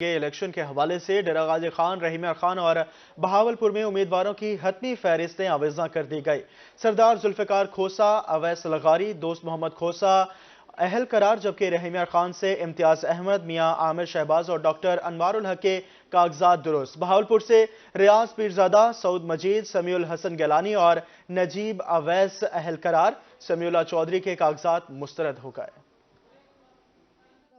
کے الیکشن کے حوالے سے ڈیرہ غازی خان، رحیم یار خان اور بہاولپور میں امیدواروں کی حتمی فہرستیں آویزاں کر دی گئی۔ سردار ذوالفقار کھوسہ، اویس لغاری، دوست محمد کھوسہ اہل قرار، جبکہ رحیم یار خان سے امتیاز احمد، میاں عامر شہباز اور ڈاکٹر انوار الحق کے کاغذات درست۔ بہاولپور سے ریاض پیرزادہ، سعود مجید، سمیع الحسن گیلانی اور نجیب اویس اہل قرار، سمیع اللہ چودھری کے کاغذات مسترد ہو گئے۔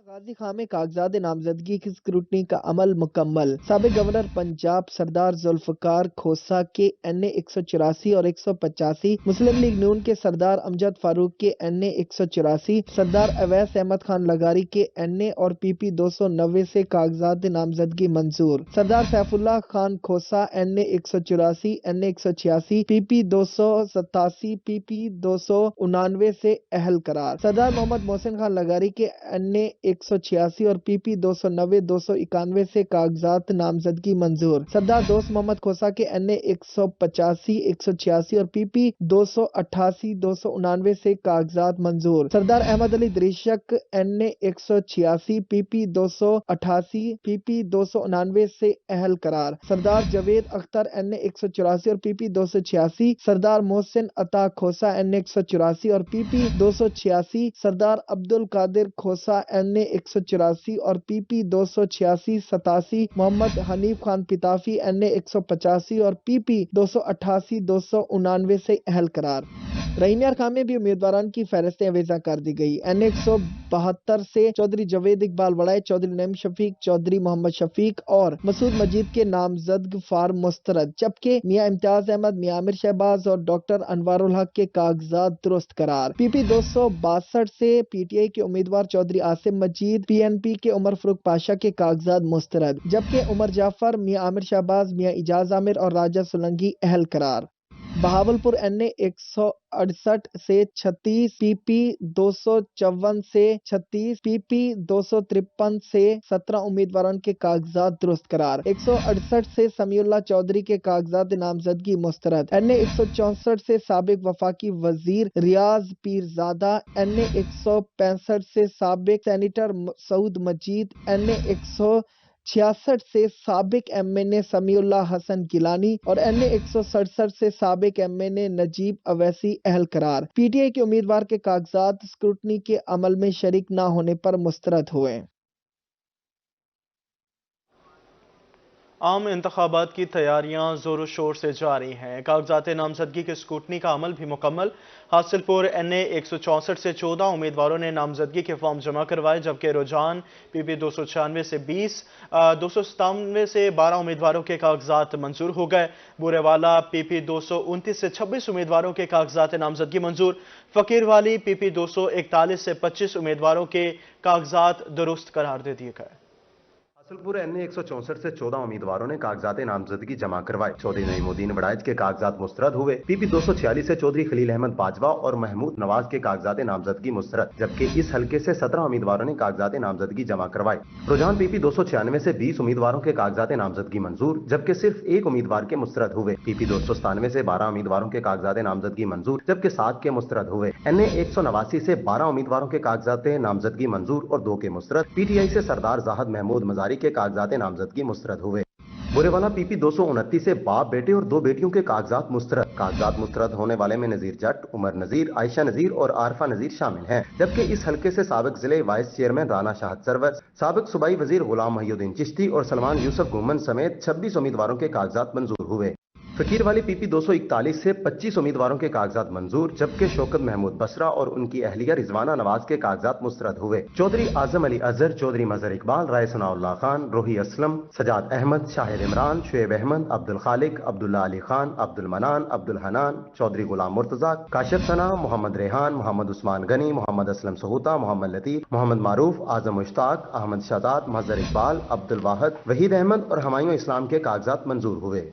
غازی خان میں کاغذات نامزدگی کی اسکروٹنی کا عمل مکمل۔ سابق گورنر پنجاب سردار ذوالفقار کھوسہ کے این اے 184 اور 185، مسلم لیگ نون کے سردار امجد فاروق کے این اے 184، سردار اویس احمد خان لغاری کے این اے اور پی پی 290 سے کاغذات نامزدگی منظور۔ سردار سیف اللہ خان کھوسہ این اے 184، این اے 186، پی پی 287، پی پی 289 سے اہل قرار۔ سردار محمد محسن خان لغاری کے این اے 186 اور پی پی 290 291 سے کاغذات نامزدگی منظور۔ سردار دوست محمد کھوسہ کے این اے 185 186 اور پی پی 288 299 سے کاغذات منظور۔ سردار احمد علی دریشک این اے 186 پی پی 288 پی پی 299 سے اہل قرار۔ سردار جاوید اختر این اے 184 اور پی پی 286، سردار محسن عطا کھوسہ این اے 184 اور پی پی 286، سردار عبد القادر کھوسہ این اے 184 اور پی پی 286 87، محمد حنیف خان پتافی این اے 185 اور پی پی 288 299 سے اہل قرار۔ رحیم یار خان میں بھی امیدواران کی فہرستیں آویزاں کر دی گئی۔ این اے 172 سے چودھری جاوید اقبال وڑائے، چودھری نعیم شفیق، چودھری محمد شفیق اور مسعود مجید کے نامزدگ فارم مسترد، جبکہ میاں امتیاز احمد، میاں عامر شہباز اور ڈاکٹر انوار الحق کے کاغذات درست قرار۔ پی پی 262 سے پی ٹی آئی کے امیدوار چودھری عاصم مجید، پی این پی کے عمر فاروق پاشا کے کاغذات مسترد، جبکہ عمر جعفر، میاں عامر شہباز، میاں اعجاز عامر اور راجہ سولنگی اہل قرار۔ بہاولپور این اے 168 سے 36، پی پی 254 سے 36، پی پی 253 سے 17 امیدواران کے کاغذات درست قرار۔ 168 سے سمیع اللہ چودھری کے کاغذات نامزدگی مسترد۔ این اے 164 سے سابق وفاقی وزیر ریاض پیرزادہ، این اے 165 سے سابق سینیٹر سعود مجید، این اے 166 سے سابق ایم این اے سمیع اللہ حسن گیلانی اور این اے 167 سے سابق ایم این اے نجیب اویسی اہل قرار۔ پی ٹی آئی کے امیدوار کے کاغذات اسکروٹنی کے عمل میں شریک نہ ہونے پر مسترد ہوئے۔ عام انتخابات کی تیاریاں زور و شور سے جاری ہیں۔ کاغذات نامزدگی کے اسکروٹنی کا عمل بھی مکمل۔ حاصل پور این اے 164 سے 14 امیدواروں نے نامزدگی کے فارم جمع کروائے، جبکہ رجحان پی پی 296 سے 20، 297 سے 12 امیدواروں کے کاغذات منظور ہو گئے۔ بورے والا پی پی 229 سے 26 امیدواروں کے کاغذات نامزدگی منظور۔ فقیر والی پی پی 241 سے 25 امیدواروں کے کاغذات درست قرار دے دیے گئے۔ حاصل پور این اے 164 سے 14 امیدواروں نے کاغذات نامزدگی جمع کروائے۔ چودھری نعیم الدین وڑائچ کے کاغذات مسترد ہوئے۔ پی پی 246 سے چودھری خلیل احمد باجوہ اور محمود نواز کے کاغذات نامزدگی مسترد، جبکہ اس حلقے سے 17 امیدواروں نے کاغذات نامزدگی جمع کروائے۔ رجحان پی پی 296 سے 20 امیدواروں کے کاغذات نامزدگی منظور، جبکہ صرف ایک امیدوار کے مسترد ہوئے۔ پی پی 297 سے 12 امیدواروں کے کاغذات نامزدگی منظور، جبکہ 7 کے مسترد ہوئے۔ این اے 189 سے 12 امیدواروں کے کاغذات نامزدگی منظور اور 2 کے مسترد۔ پی ٹی آئی سے سردار زاہد محمود مزاری کے کاغذات نامزدگی مسترد ہوئے۔ بورے والا پی پی 229 سے باپ، بیٹے اور 2 بیٹیوں کے کاغذات مسترد۔ کاغذات مسترد ہونے والے میں نذیر جٹ، عمر نذیر، عائشہ نذیر اور عارفہ نذیر شامل ہیں، جبکہ اس حلقے سے سابق ضلع وائس چیئرمین رانا شاہد سرور، سابق صوبائی وزیر غلام محی الدین چشتی اور سلمان یوسف گومن سمیت 26 امیدواروں کے کاغذات منظور ہوئے۔ فقیر والی پی پی 241 سے 25 امیدواروں کے کاغذات منظور، جبکہ شوکت محمود بسرا اور ان کی اہلیہ رضوانہ نواز کے کاغذات مسترد ہوئے۔ چودھری اعظم علی اظہر، چودھری مظہر اقبال، رائے ثناء اللہ خان، روحی اسلم، سجاد احمد، شاہد عمران، شعیب احمد، عبد الخالق، عبداللہ علی خان، عبد المنان، عبد الحنان، چودھری غلام مرتضیٰ، کاشف ثنا، محمد ریحان، محمد عثمان غنی، محمد اسلم سہوتا، محمد لطیف، محمد معروف، اعظم مشتاق، احمد شہزاد، مظہر اقبال، عبد الواحد، وحید احمد اور ہمایوں اسلام کے کاغذات منظور ہوئے۔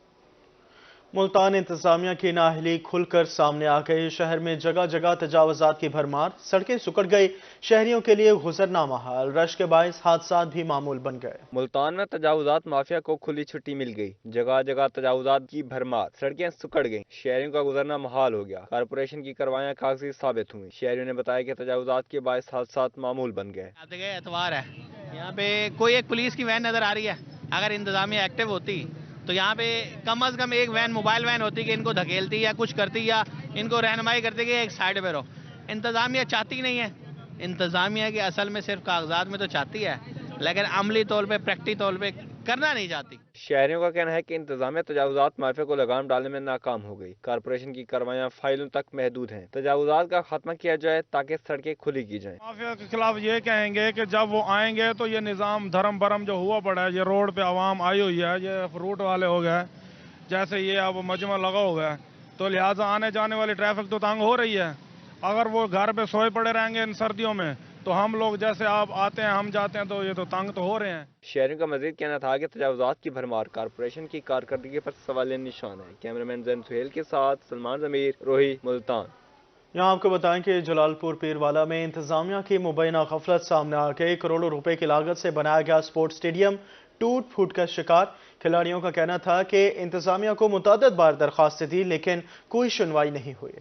ملتان انتظامیہ کی نااہلی کھل کر سامنے آ گئی۔ شہر میں جگہ جگہ تجاوزات کی بھرمار، سڑکیں سکڑ گئی، شہریوں کے لیے گزرنا محال، رش کے باعث حادثات بھی معمول بن گئے۔ ملتان میں تجاوزات مافیا کو کھلی چھٹی مل گئی، جگہ جگہ تجاوزات کی بھرمار، سڑکیں سکڑ گئیں، شہریوں کا گزرنا محال ہو گیا۔ کارپوریشن کی کاروائیاں کاغذی ثابت ہوئیں، شہریوں نے بتایا کہ تجاوزات کے باعث حادثات معمول بن گئے۔ اتوار ہے، यहाँ पे कोई एक पुलिस की वैन नजर आ रही है, अगर इंतजामिया एक्टिव होती तो यहाँ पे कम से कम एक वैन, मोबाइल वैन होती कि इनको धकेलती या कुछ करती या इनको रहनुमाई करती कि एक साइड पे रहो। इंतजामिया चाहती नहीं है। इंतजामिया की असल में सिर्फ कागजात में तो चाहती है, लेकिन अमली तौर पे, प्रैक्टिकल तौर पे करना नहीं चाहती। शहरियों का कहना है कि इंतजामिया तजावुजात माफिया को लगाम डालने में नाकाम हो गई। कारपोरेशन की कार्रवाइयां फाइलों तक महदूद हैं। तजावुजात का खात्मा किया जाए ताकि सड़कें खुली की जाएं। माफिया के खिलाफ ये कहेंगे कि जब वो आएंगे तो ये निज़ाम धर्म भरम जो हुआ पड़ा है, ये रोड पे आवाम आई हुई है, ये फ्रूट वाले हो गए, जैसे ये अब मजमा लगा हुआ है, तो लिहाजा आने जाने वाली ट्रैफिक तो तंग हो रही है। अगर वो घर पे सोए पड़े रहेंगे इन सर्दियों में तो हम लोग जैसे आप आते हैं हम जाते हैं तो ये तो तंग तो हो रहे हैं। शहरियों का मजीद कहना था कि तजावुजात की भरमार कारपोरेशन की कारकर्दगी पर सवालिया निशान है। कैमरामैन जैन सुहेल के साथ सलमान ज़मीर, रोही, मुल्तान। यहाँ आपको बताएं कि जलालपुर पीरवाला में इंतजामिया की मुबैना गफलत सामने आ गई। करोड़ों रुपए की लागत से बनाया गया स्पोर्ट्स स्टेडियम टूट फूट का शिकार। खिलाड़ियों का कहना था कि इंतजामिया को मुतअद्दिद बार दरखास्तें दी लेकिन कोई सुनवाई नहीं हुई।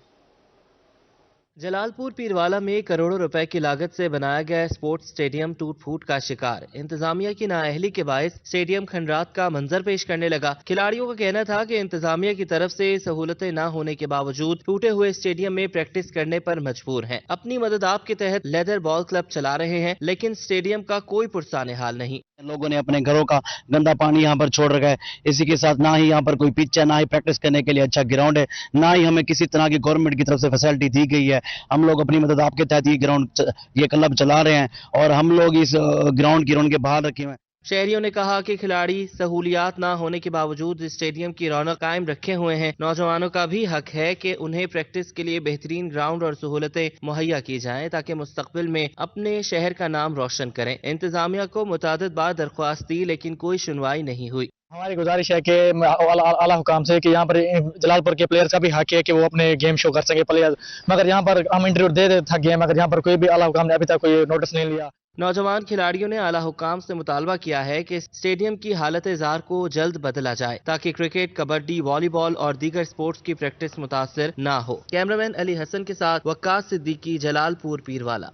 जलालपुर पीरवाला में करोड़ों रुपए की लागत से बनाया गया स्पोर्ट्स स्टेडियम टूट फूट का शिकार। इंतजामिया की नाअहली के बायस स्टेडियम खंडरात का मंजर पेश करने लगा। खिलाड़ियों का कहना था कि इंतजामिया की तरफ से सहूलतें न होने के बावजूद टूटे हुए स्टेडियम में प्रैक्टिस करने पर मजबूर हैं। अपनी मदद आप के तहत लेदर बॉल क्लब चला रहे हैं, लेकिन स्टेडियम का कोई पुरसाने हाल नहीं। लोगों ने अपने घरों का गंदा पानी यहाँ पर छोड़ रखा है। इसी के साथ ना ही यहाँ पर कोई पिच है, ना ही प्रैक्टिस करने के लिए अच्छा ग्राउंड है, ना ही हमें किसी तरह की गवर्नमेंट की तरफ से फैसिलिटी दी गई है। हम लोग अपनी मदद आपके तहत ये क्लब चला रहे हैं और हम लोग इस ग्राउंड की रौनक के बाहर रखे हुए हैं। शहरियों ने कहा कि खिलाड़ी सहूलियात न होने के बावजूद स्टेडियम की रौनक कायम रखे हुए हैं। नौजवानों का भी हक है कि उन्हें प्रैक्टिस के लिए बेहतरीन ग्राउंड और सहूलतें मुहैया की जाएं ताकि मुस्तकबिल में अपने शहर का नाम रोशन करें। इंतजामिया को मुतअद्दिद बार दरख्वास्त दी लेकिन कोई सुनवाई नहीं हुई। हमारी गुजारिश है कि आला हुकाम से कि यहाँ पर जलालपुर के प्लेयर्स का भी हक है कि वो अपने गेम शो कर सके प्लेयर, मगर यहाँ पर हम इंटरव्यू दे थक गए, मगर यहाँ पर कोई भी आला हुकाम ने अभी तक कोई नोटिस नहीं लिया। नौजवान खिलाड़ियों ने आला हुकाम से मुतालबा किया है कि स्टेडियम की हालत जार को जल्द बदला जाए ताकि क्रिकेट, कबड्डी, वॉलीबॉल और दीगर स्पोर्ट्स की प्रैक्टिस मुतासर न हो। कैमरामैन अली हसन के साथ वक्कास सिद्दीकी, जलालपुर पीरवाला।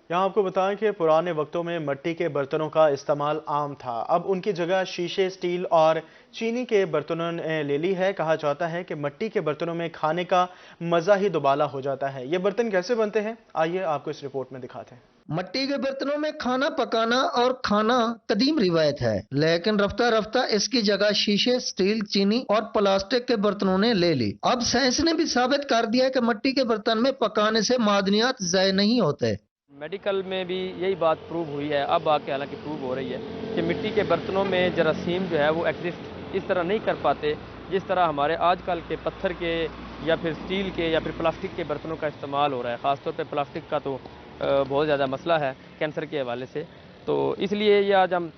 यहाँ आपको बताएं कि पुराने वक्तों में मिट्टी के बर्तनों का इस्तेमाल आम था। अब उनकी जगह शीशे, स्टील और चीनी के बर्तनों ने ले ली है। कहा जाता है कि मिट्टी के बर्तनों में खाने का मज़ा ही दुबाला हो जाता है। ये बर्तन कैसे बनते हैं, आइए आपको इस रिपोर्ट में दिखाते हैं। मिट्टी के बर्तनों में खाना पकाना और खाना कदीम रिवायत है, लेकिन रफ्ता रफ्ता इसकी जगह शीशे, स्टील, चीनी और प्लास्टिक के बर्तनों ने ले ली। अब साइंस ने भी साबित कर दिया कि मिट्टी के बर्तन में पकाने से मादनियात ज़ाय नहीं होते। मेडिकल में भी यही बात प्रूव हुई है, अब आके हालांकि प्रूव हो रही है कि मिट्टी के बर्तनों में जरासीम जो है वो एग्जिस्ट इस तरह नहीं कर पाते जिस तरह हमारे आजकल के पत्थर के या फिर स्टील के या फिर प्लास्टिक के बर्तनों का इस्तेमाल हो रहा है। ख़ासतौर पे प्लास्टिक का तो बहुत ज़्यादा मसला है कैंसर के हवाले से, तो इसलिए ये आज हम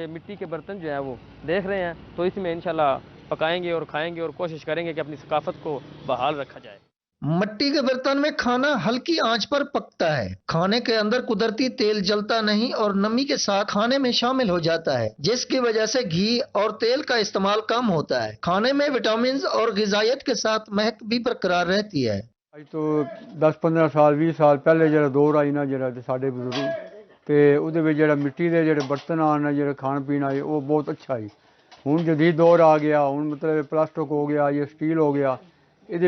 मिट्टी के बर्तन जो है वो देख रहे हैं, तो इसमें इंशाल्लाह पकाएंगे और खाएंगे और कोशिश करेंगे कि अपनी सकाफत को बहाल रखा जाए। मिट्टी के बर्तन में खाना हल्की आंच पर पकता है। खाने के अंदर कुदरती तेल जलता नहीं और नमी के साथ खाने में शामिल हो जाता है, जिसकी वजह से घी और तेल का इस्तेमाल कम होता है। खाने में विटामिन और ग़िज़ायत के साथ महक भी बरकरार रहती है। तो 10-15 साल 20 साल पहले जो दौर आई ना जो साढ़े बजुर्ग तो वो मिट्टी के जो बर्तन आने जो खान पीन आए वो बहुत अच्छा है। हूँ जदीद दौर आ गया, हूँ मतलब प्लास्टिक हो गया, ये स्टील हो गया, ये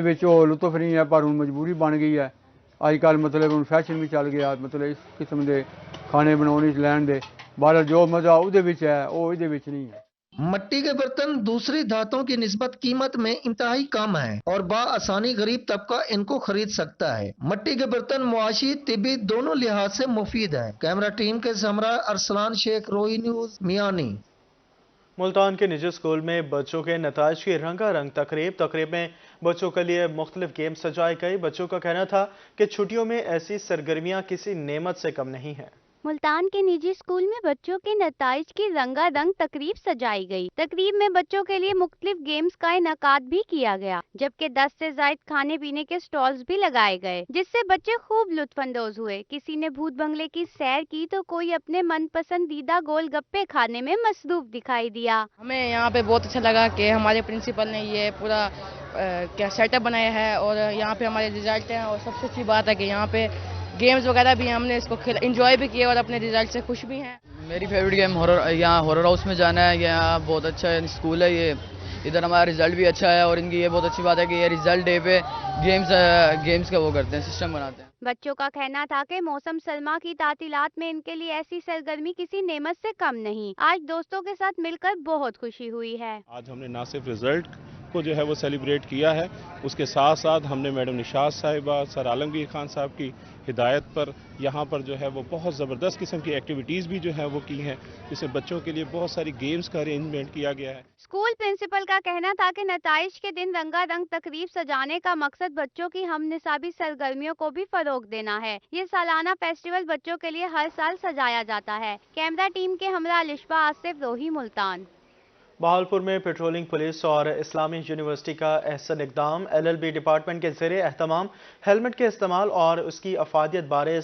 लुत्फ नहीं है, पर हूँ मजबूरी बन गई है। अजकल मतलब हूँ फैशन भी चल गया, मतलब इस किस्म के खाने बनाने लैन दे बाहर जो मज़ा वो है वो ये नहीं है। मिट्टी के बर्तन दूसरी धातुओं की निस्बत कीमत में इंतहाई कम है और बाआसानी गरीब तबका इनको खरीद सकता है। मिट्टी के बर्तन मुआशी, तिबी दोनों लिहाज से मुफीद है। कैमरा टीम के हमरा अरसलान शेख, रोही न्यूज़, मियानी। मुल्तान के निजी स्कूल में बच्चों के नताइज की रंगारंग तकरीब में बच्चों के लिए मुख्तलिफ गेम सजाए गए। बच्चों का कहना था कि छुट्टियों में ऐसी सरगर्मियां किसी नेमत से कम नहीं है। मुल्तान के निजी स्कूल में बच्चों के नताइज की रंगारंग तकरीब सजाई गई। तकरीब में बच्चों के लिए मुख्तलिफ गेम्स का इनकाद भी किया गया, जबकि 10 से ज्यादा खाने पीने के स्टॉल्स भी लगाए गए, जिससे बच्चे खूब लुत्फानंदोज हुए। किसी ने भूत बंगले की सैर की तो कोई अपने मन पसंदीदा गोलगप्पे खाने में मसरूफ दिखाई दिया। हमें यहाँ पे बहुत अच्छा लगा कि हमारे प्रिंसिपल ने ये पूरा क्या सेटअप बनाया है और यहाँ पे हमारे रिजल्ट हैं, और सबसे अच्छी बात है कि यहाँ पे गेम्स वगैरह भी हमने इसको एंजॉय भी किया और अपने रिजल्ट से खुश भी हैं। میری فیوریٹ گیم ہارر، یہاں ہارر ہاؤس میں جانا ہے. یہاں بہت اچھا اسکول ہے یہ، ادھر ہمارا رزلٹ بھی اچھا ہے اور ان کی یہ بہت اچھی بات ہے کہ یہ رزلٹ ڈے پہ گیمز کا وہ کرتے ہیں، سسٹم بناتے ہیں. بچوں کا کہنا تھا کہ موسم سرما کی تعطیلات میں ان کے لیے ایسی سرگرمی کسی نعمت سے کم نہیں. آج دوستوں کے ساتھ مل کر بہت خوشی ہوئی ہے. آج ہم نے نہ صرف رزلٹ کو جو ہے وہ سیلیبریٹ کیا ہے، اس کے ساتھ ساتھ ہم نے میڈم نشاط صاحبہ، سر عالمگیر خان صاحب کی ہدایت پر یہاں پر جو ہے وہ بہت زبردست قسم کی ایکٹیویٹیز بھی جو ہے وہ کی ہیں، جس میں بچوں کے لیے بہت ساری گیمز کا ارینجمنٹ کیا گیا ہے. اسکول پرنسپل کا کہنا تھا کہ نتائج کے دن رنگا رنگ تقریب سجانے کا مقصد بچوں کی ہم نصابی سرگرمیوں کو بھی فروغ دینا ہے. یہ سالانہ فیسٹیول بچوں کے لیے ہر سال سجایا جاتا ہے. کیمرہ ٹیم کے ہمراہ لشبہ آصف، روہی، ملتان. بہاولپور میں پیٹرولنگ پولیس اور اسلامی یونیورسٹی کا احسن اقدام. LLB ڈپارٹمنٹ کے زیر اہتمام ہیلمٹ کے استعمال اور اس کی افادیت بارے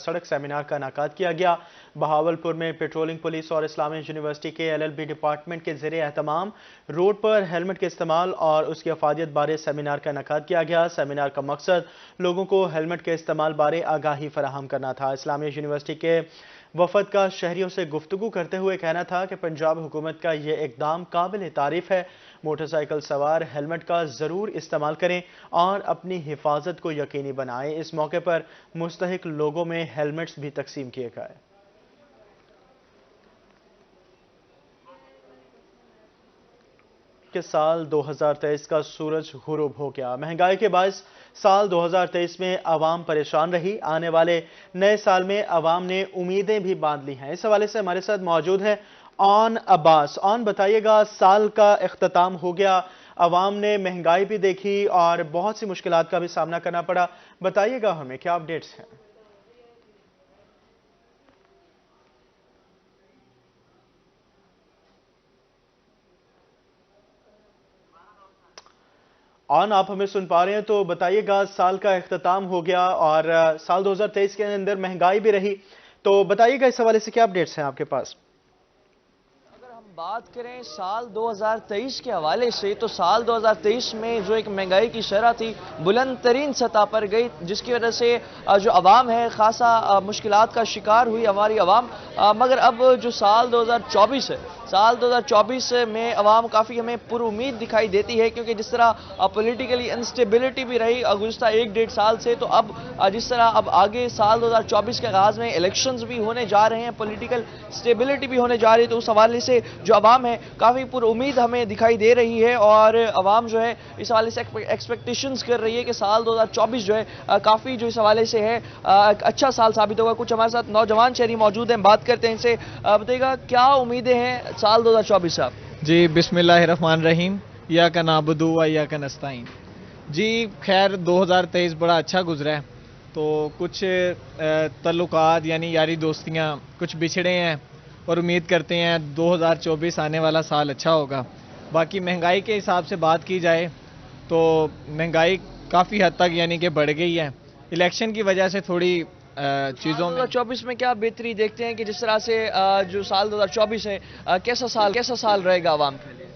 سڑک سیمینار کا انعقاد کیا گیا. بہاولپور میں پیٹرولنگ پولیس اور اسلامی یونیورسٹی کے LLB ڈپارٹمنٹ کے زیر اہتمام روڈ پر ہیلمٹ کے استعمال اور اس کی افادیت بارے سیمینار کا انعقاد کیا گیا. سیمینار کا مقصد لوگوں کو ہیلمٹ کے استعمال بارے آگاہی فراہم کرنا تھا. اسلامی یونیورسٹی کے وفد کا شہریوں سے گفتگو کرتے ہوئے کہنا تھا کہ پنجاب حکومت کا یہ اقدام قابل تعریف ہے. موٹر سائیکل سوار ہیلمٹ کا ضرور استعمال کریں اور اپنی حفاظت کو یقینی بنائیں. اس موقع پر مستحق لوگوں میں ہیلمٹس بھی تقسیم کیے گئے. کہ سال 2023 کا سورج غروب ہو گیا. مہنگائی کے باعث سال 2023 میں عوام پریشان رہی. آنے والے نئے سال میں عوام نے امیدیں بھی باندھ لی ہیں. اس حوالے سے ہمارے ساتھ موجود ہیں آن عباس. آن بتائیے گا، سال کا اختتام ہو گیا، عوام نے مہنگائی بھی دیکھی اور بہت سی مشکلات کا بھی سامنا کرنا پڑا. بتائیے گا ہمیں کیا اپڈیٹس ہیں؟ آپ ہمیں سن پا رہے ہیں تو بتائیے گا، سال کا اختتام ہو گیا اور سال 2023 کے اندر مہنگائی بھی رہی، تو بتائیے گا اس حوالے سے کیا اپڈیٹس ہیں آپ کے پاس؟ اگر ہم بات کریں سال 2023 کے حوالے سے تو سال 2023 میں جو ایک مہنگائی کی شرح تھی بلند ترین سطح پر گئی، جس کی وجہ سے جو عوام ہے خاصا مشکلات کا شکار ہوئی ہماری عوام. مگر اب جو سال 2024 ہے، سال 2024 میں عوام کافی ہمیں پر امید دکھائی دیتی ہے، کیونکہ جس طرح پولیٹیکلی انسٹیبلٹی بھی رہی گزشتہ 1-1.5 سال سے، تو اب جس طرح اب آگے سال 2024 کے آغاز میں الیکشنز بھی ہونے جا رہے ہیں، پولیٹیکل اسٹیبلٹی بھی ہونے جا رہی ہے، تو اس حوالے سے جو عوام ہے کافی پر امید ہمیں دکھائی دے رہی ہے اور عوام جو ہے اس حوالے سے ایکسپیکٹیشنز کر رہی ہے کہ سال 2024 جو ہے کافی جو اس حوالے سے ہے اچھا سال ثابت ہوگا. کچھ ہمارے ساتھ نوجوان شہری موجود ہیں، بات کرتے ہیں ان سے. بتائیے گا کیا امیدیں ہیں سال 2024 صاحب؟ جی بسم اللہ الرحمن الرحیم. ایاک نعبد و ایاک نستعین. جی خیر 2023 بڑا اچھا گزرا ہے، تو کچھ تعلقات یعنی یاری دوستیاں کچھ بچھڑے ہیں اور امید کرتے ہیں 2024 آنے والا سال اچھا ہوگا. باقی مہنگائی کے حساب سے بات کی جائے تو مہنگائی کافی حد تک یعنی کہ بڑھ گئی ہے. الیکشن کی وجہ سے تھوڑی چیزوں میں 2024 میں کیا بہتری دیکھتے ہیں کہ جس طرح سے جو سال 2024 ہے کیسا سال رہے گا عوام کے لیے؟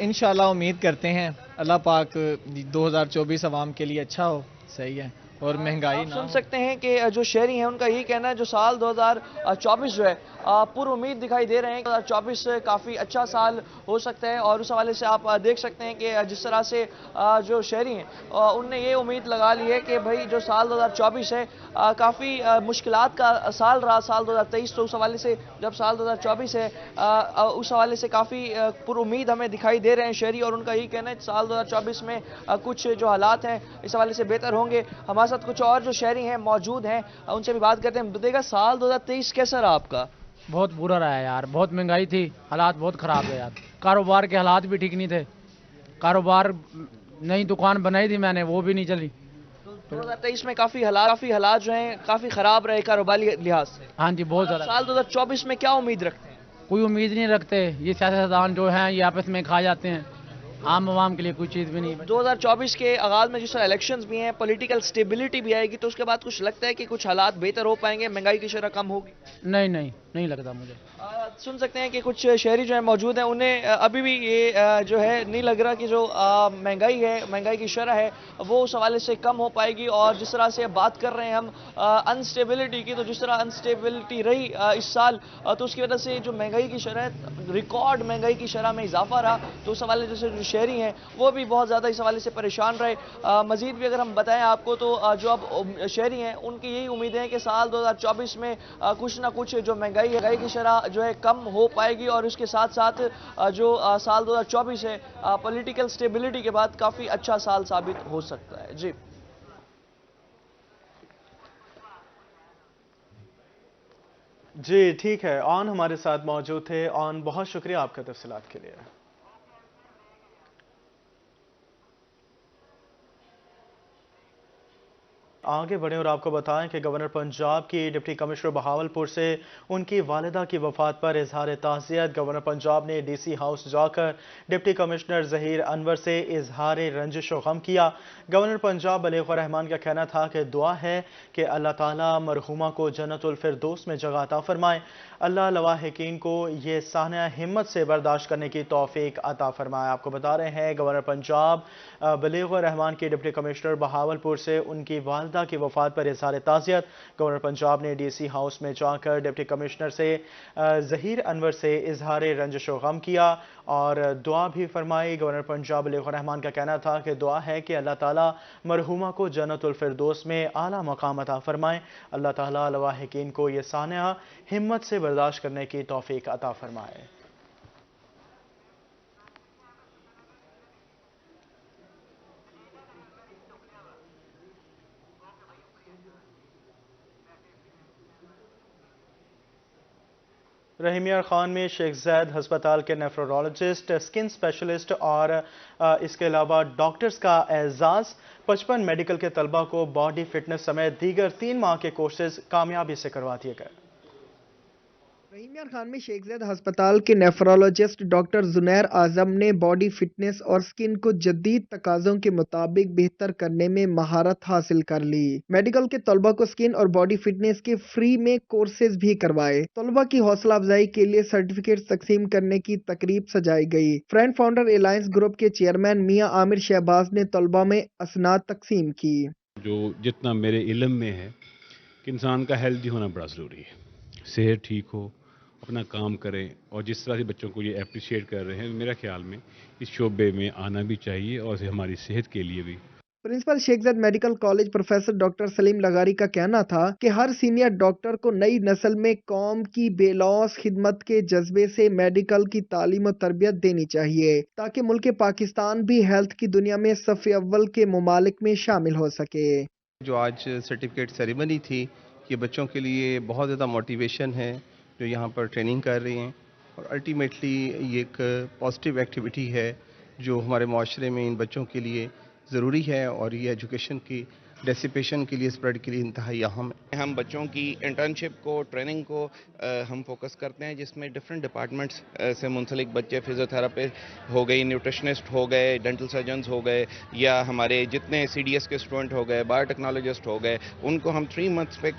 انشاءاللہ امید کرتے ہیں اللہ پاک 2024 عوام کے لیے اچھا ہو. صحیح ہے. اور مہنگائی سن سکتے ہیں کہ جو شہری ہیں ان کا یہی کہنا ہے جو سال 2024 جو ہے پر امید دکھائی دے رہے ہیں. 2024 کافی اچھا سال ہو سکتا ہے اور اس حوالے سے آپ دیکھ سکتے ہیں کہ جس طرح سے جو شہری ہیں ان نے یہ امید لگا لی ہے کہ بھائی جو سال 2024 ہے کافی مشکلات کا سال رہا سال 2023، تو اس حوالے سے جب سال 2024 ہے اس حوالے سے کافی پر امید ہمیں دکھائی دے رہے ہیں شہری، اور ان کا یہی کہنا ہے سال 2024 میں کچھ جو حالات ہیں اس حوالے سے بہتر ہوں گے. ہمارے ساتھ کچھ اور جو شہری ہیں موجود ہیں، ان سے بھی بات کرتے ہیں. بتائیے گا سال 2023 کیسا رہا آپ کا؟ بہت برا رہا ہے یار، بہت مہنگائی تھی، حالات بہت خراب ہے یار. کاروبار کے حالات بھی ٹھیک نہیں تھے. کاروبار نئی دکان بنائی تھی میں نے، وہ بھی نہیں چلی. 2023 میں کافی حالات جو ہیں کافی خراب رہے کاروباری لحاظ سے. ہاں جی بہت زیادہ. سال 2024 میں کیا امید رکھتے ہیں؟ کوئی امید نہیں رکھتے. یہ سیاستدان جو ہیں یہ آپس میں کھا جاتے ہیں، عام عوام کے لیے کوئی چیز بھی نہیں. 2024 کے آغاز میں جس طرح الیکشنز بھی ہیں، پولیٹیکل سٹیبلٹی بھی آئے گی، تو اس کے بعد کچھ لگتا ہے کہ کچھ حالات بہتر ہو پائیں گے، مہنگائی کی شرح کم ہوگی؟ نہیں नहीं लगता मुझे। सुन सकते हैं कि कुछ शहरी जो है मौजूद हैं, उन्हें अभी भी ये जो है नहीं लग रहा कि जो महंगाई है, महंगाई की शरह है वो उस हवाले से कम हो पाएगी। और जिस तरह से बात कर रहे हैं हम अनस्टेबिलिटी की, तो जिस तरह अनस्टेबिलिटी रही इस साल, तो उसकी वजह से जो महंगाई की शरह, रिकॉर्ड महंगाई की शरह में इजाफा रहा, तो उस हवाले से जो शहरी हैं वो भी बहुत ज़्यादा इस हवाले से परेशान रहे। मज़ीद भी अगर हम बताएं आपको तो जो अब शहरी हैं उनकी यही उम्मीदें हैं कि साल 2024 में कुछ ना कुछ जो महंगाई की शरह जो है कम हो पाएगी, और उसके साथ साथ जो साल 2024 है पॉलिटिकल स्टेबिलिटी के बाद काफ़ी अच्छा साल साबित हो सकता है। जी जी ठीक है, ऑन हमारे साथ मौजूद थे। ऑन, बहुत शुक्रिया आपका तफसीलात के लिए। आगे बढ़े और आपको बताएं कि गवर्नर पंजाब की डिप्टी कमिश्नर बहावलपुर से उनकी वालिदा की वफात पर इजहार ताज़ियत। गवर्नर पंजाब ने डीसी हाउस जाकर डिप्टी कमिश्नर ज़हीर अनवर से इजहार रंजिश व गम किया। गवर्नर पंजाब बलीग़ रहमान का कहना था कि दुआ है कि अल्लाह ताला मरहुमा को जन्नतुल फिरदौस में जगह अता फरमाए। अल्लाह लवाहिकीन को ये सानिया हिम्मत से बर्दाश्त करने की तौफीक अता फरमाए। आपको बता रहे हैं गवर्नर पंजाब बलीग़ रहमान की डिप्टी कमिश्नर बहावलपुर से उनकी वालिदा की वफात पर इजहार ताज़ियत। गवर्नर पंजाब ने डीसी हाउस में जाकर डिप्टी कमिश्नर से ज़हीर अनवर से इजहार रंजिश व गम किया और दुआ भी फरमाई। गवर्नर पंजाब बलीग़ रहमान का कहना था कि दुआ है कि अल्लाह ताला मरहुमा को जन्नतुल फिरदौस में आला मकाम अता फरमाए। अल्लाह ताला लवाहिकीन को ये सानिया हिम्मत से बर्दाश्त करने की तौफीक अता फरमाए। रहीम यार खान में शेख ज़ैद हस्पताल के नेफ्रोलॉजिस्ट, स्किन स्पेशलिस्ट और इसके अलावा डॉक्टर्स का एजाज़। 55 मेडिकल के तलबा को बॉडी फिटनेस समेत दीगर 3 माह के कोर्सेज कामयाबी से करवा दिए गए। रहीम यार खान में शेख ज़ैद हस्पताल के नेफ्रोलॉजिस्ट डॉक्टर जुनैर आजम ने बॉडी फिटनेस और स्किन को जदीद तकाज़ों के मुताबिक बेहतर करने में महारत हासिल कर ली। मेडिकल के तलबा को स्किन और बॉडी फिटनेस के फ्री में कोर्सेज भी करवाए। तलबा की हौसला अफजाई के लिए सर्टिफिकेट तकसीम करने की तकरीब सजाई गई। फ्रेंड फाउंडर अलायंस ग्रुप के चेयरमैन मियां आमिर शहबाज ने तलबा में असनाद तकसीम की। जो जितना मेरे इल्म में है कि इंसान का हेल्दी होना बड़ा ज़रूरी है, सेहत ठीक हो, अपना काम करें, और जिस तरह से बच्चों को ये अप्रिशिएट कर रहे हैं, मेरा ख्याल में इस शोबे में आना भी चाहिए और हमारी सेहत के लिए भी। Principal Sheikh Zayed medical college professor doctor Saleem Lagari का कहना था कि हर सीनियर डॉक्टर को नई नस्ल में कौम की बेलौस खिदमत के जज्बे से मेडिकल की तालीम और तरबियत देनी चाहिए ताकि मुल्क पाकिस्तान भी हेल्थ की दुनिया में सफ़े अव्वल के ममालिक में शामिल हो सके। जो आज सर्टिफिकेट सेरेमनी थी, ये बच्चों के लिए बहुत ज़्यादा मोटिवेशन है जो यहाँ पर ट्रेनिंग कर रही हैं, और अल्टीमेटली ये एक पॉजिटिव एक्टिविटी है जो हमारे माशरे में इन बच्चों के लिए ज़रूरी है, और ये एजुकेशन की डेसिपेशन के लिए, स्प्रेड के लिए इंतहाई अहम है। हम बच्चों की इंटर्नशिप को, ट्रेनिंग को हम फोकस करते हैं, जिसमें डिफरेंट डिपार्टमेंट्स से मुंसलिक बच्चे, फिजियोथेरापिस्ट हो गई, न्यूट्रिशनिस्ट हो गए, डेंटल सर्जन्स हो गए, या हमारे जितने CDS के स्टूडेंट हो गए, बायोटेक्नोलॉजिस्ट हो गए, उनको हम 3 मंथ्स पे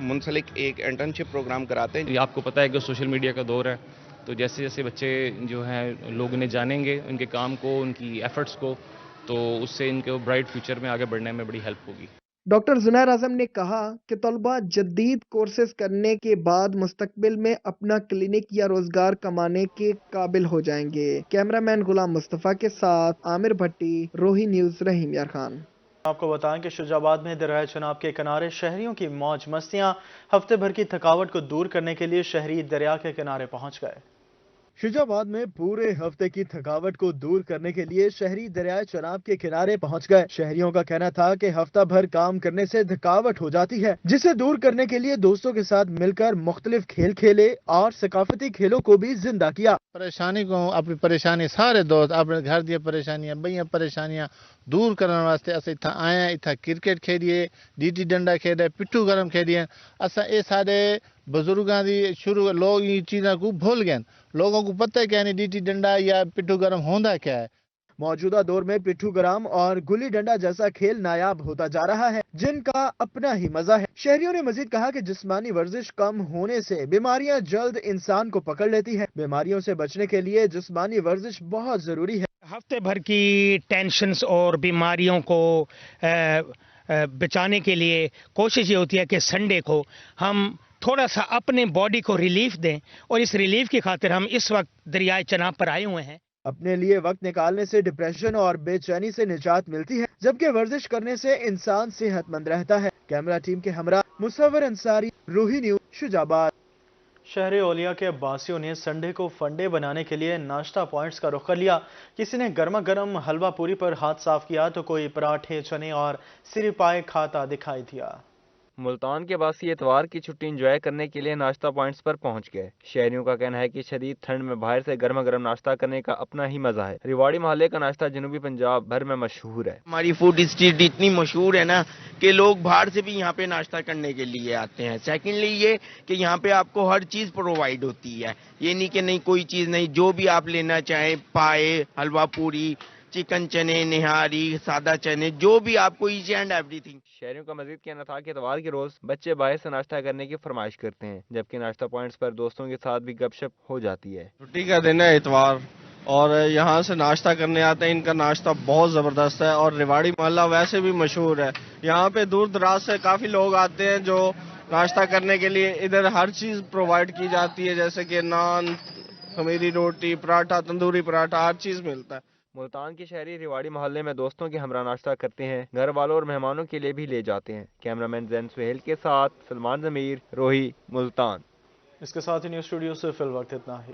मुंसलिक एक इंटर्नशिप प्रोग्राम कराते हैं। आपको पता है कि सोशल मीडिया का दौर है, तो जैसे जैसे बच्चे जो हैं लोग इन्हें जानेंगे, उनके काम को, उनकी एफर्ट्स को, तो उससे इनके ब्राइट फ्यूचर में आगे बढ़ने में बड़ी हेल्प होगी। डॉक्टर जुनैर आजम ने कहा कि तलबा जदीद कोर्सेज करने के बाद मुस्तकबिल में अपना क्लिनिक या रोजगार कमाने के काबिल हो जाएंगे। कैमरामैन गुलाम मुस्तफ़ा के साथ आमिर भट्टी, रोही न्यूज़, रहीम यार खान। आपको बताएं कि शुजाबाद में दरियाए चनाब के किनारे शहरियों की मौज मस्तियां। हफ्ते भर की थकावट को दूर करने के लिए शहरी दरिया के किनारे पहुंच गए। शुजाबाद में पूरे हफ्ते की थकावट को दूर करने के लिए शहरी दरियाए चनाब के किनारे पहुंच गए। शहरियों का कहना था कि हफ्ता भर काम करने से थकावट हो जाती है, जिसे दूर करने के लिए दोस्तों के साथ मिलकर मुख्तलिफ खेल खेले और सकाफती खेलों को भी जिंदा किया। परेशानी को, अपनी परेशानी सारे दोस्त अपने घर दी परेशानियां, बईयां परेशानियां दूर करने वास्ते अस इत्था आए, इत्था क्रिकेट खेलिए, डीटी डंडा खेले, पिट्ठू गरम खेलिए। असा ये सारे बुजुर्गों की शुरू लोग ये चीज़ों को भूल गए। लोगों को पता है क्या नहीं डीटी डंडा या पिट्ठू गरम होंदा क्या है। मौजूदा दौर में पिट्ठू ग्राम और गुल्ली डंडा जैसा खेल नायाब होता जा रहा है, जिनका अपना ही मजा है। शहरियों ने मजीद कहा कि जिस्मानी वर्जिश कम होने से बीमारियां जल्द इंसान को पकड़ लेती है। बीमारियों से बचने के लिए जिस्मानी वर्जिश बहुत जरूरी है। हफ्ते भर की टेंशन्स और बीमारियों को बचाने के लिए कोशिश ये होती है कि संडे को हम थोड़ा सा अपने बॉडी को रिलीफ दें, और इस रिलीफ की खातिर हम इस वक्त दरियाए चनाब पर आए हुए हैं। अपने लिए वक्त निकालने से डिप्रेशन और बेचैनी से निजात मिलती है, जबकि वर्जिश करने से इंसान सेहतमंद रहता है। कैमरा टीम के हमरा मुसव्वर अंसारी, रूही न्यूज़, शुजाबाद। शहर ओलिया के बासियों ने संडे को फंडे बनाने के लिए नाश्ता पॉइंट्स का रुख कर लिया। किसी ने गर्मा गर्म हलवा पूरी पर हाथ साफ किया तो कोई पराठे, चने और सिरपाए खाता दिखाई दिया। मुल्तान के बासी इतवार की छुट्टी एंजॉय करने के लिए नाश्ता पॉइंट्स पर पहुंच गए। शहरियों का कहना है कि शदीद ठंड में बाहर से गर्मा गर्म नाश्ता करने का अपना ही मजा है। रिवाड़ी मोहल्ले का नाश्ता जनूबी पंजाब भर में मशहूर है। हमारी फूड स्ट्रीट इतनी मशहूर है ना कि लोग बाहर से भी यहाँ पे नाश्ता करने के लिए आते हैं। सेकेंडली ये कि यहाँ पे आपको हर चीज प्रोवाइड होती है, ये नहीं कि नहीं कोई चीज नहीं, जो भी आप लेना चाहें, पाए, हलवा पूरी, चिकन चने, निहारी, सादा चने, जो भी आपको ईच एंड एवरीथिंग। शहरियों का मजीद कहना था कि इतवार के रोज बच्चे बाहर से नाश्ता करने की फरमाइश करते हैं, जबकि नाश्ता पॉइंट्स पर दोस्तों के साथ भी गपशप हो जाती है। छुट्टी का दिन है इतवार, और यहाँ से नाश्ता करने आते हैं। इनका नाश्ता बहुत ज़बरदस्त है, और रिवाड़ी मोहल्ला वैसे भी मशहूर है। यहाँ पे दूर दराज से काफ़ी लोग आते हैं जो नाश्ता करने के लिए। इधर हर चीज़ प्रोवाइड की जाती है, जैसे कि नान, खमीरी रोटी, पराठा, तंदूरी पराठा, हर चीज़ मिलता है। मुल्तान के शहरी रिवाड़ी मोहल्ले में दोस्तों के हमरा नाश्ता करते हैं, घर वालों और मेहमानों के लिए भी ले जाते हैं। कैमरामैन जैन सुहेल के साथ सलमान जमीर, रोही, मुल्तान। इसके साथ ही न्यूज़ स्टूडियो से फिल वक्त इतना ही।